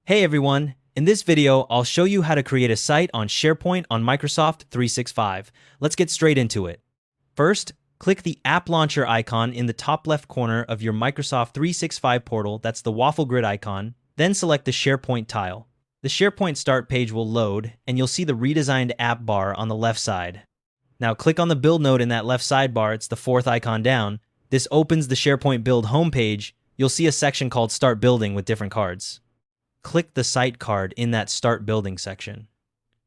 Hey everyone! In this video, I'll show you how to create a site on SharePoint on Microsoft 365. Let's get straight into it. First, click the App Launcher icon in the top left corner of your Microsoft 365 portal, that's the waffle grid icon, then select the SharePoint tile. The SharePoint start page will load, and you'll see the redesigned app bar on the left side. Now click on the build node in that left sidebar, it's the fourth icon down. This opens the SharePoint build homepage. You'll see a section called Start Building with different cards. Click the site card in that Start Building section.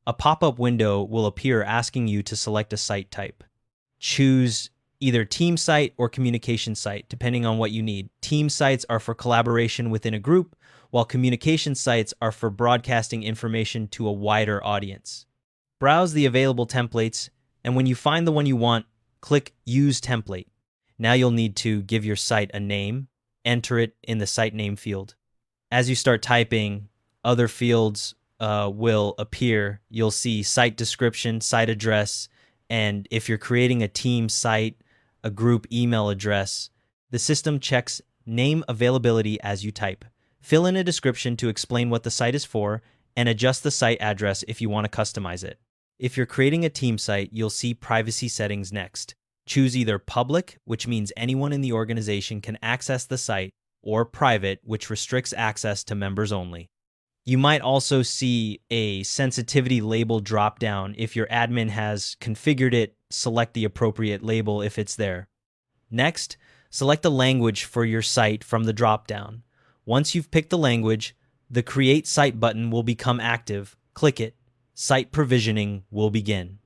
A pop-up window will appear asking you to select a site type. Choose either team site or communication site, depending on what you need. Team sites are for collaboration within a group, while communication sites are for broadcasting information to a wider audience. Browse the available templates, and when you find the one you want, click Use Template. Now you'll need to give your site a name, enter it in the site name field. As you start typing, other fields will appear. You'll see site description, site address, and if you're creating a team site, a group email address, the system checks name availability as you type. Fill in a description to explain what the site is for, and adjust the site address if you want to customize it. If you're creating a team site, you'll see privacy settings next. Choose either public, which means anyone in the organization can access the site, or private, which restricts access to members only. You might also see a sensitivity label dropdown. If your admin has configured it, select the appropriate label if it's there. Next, select a language for your site from the dropdown. Once you've picked the language, the Create Site button will become active. Click it. Site provisioning will begin.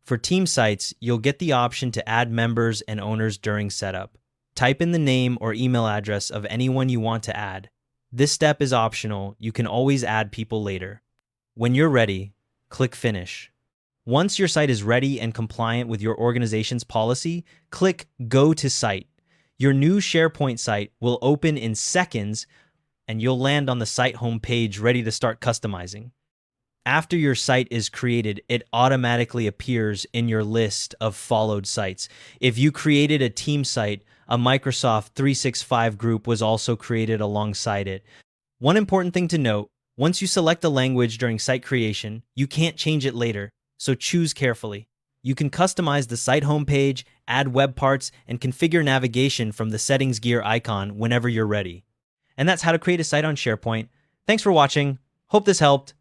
For team sites, you'll get the option to add members and owners during setup. Type in the name or email address of anyone you want to add. This step is optional. You can always add people later. When you're ready, click Finish. Once your site is ready and compliant with your organization's policy, click Go to Site. Your new SharePoint site will open in seconds, and you'll land on the site homepage ready to start customizing. After your site is created, it automatically appears in your list of followed sites. If you created a team site, a Microsoft 365 group was also created alongside it. One important thing to note, once you select a language during site creation, you can't change it later, so choose carefully. You can customize the site homepage, add web parts, and configure navigation from the settings gear icon whenever you're ready. And that's how to create a site on SharePoint. Thanks for watching. Hope this helped.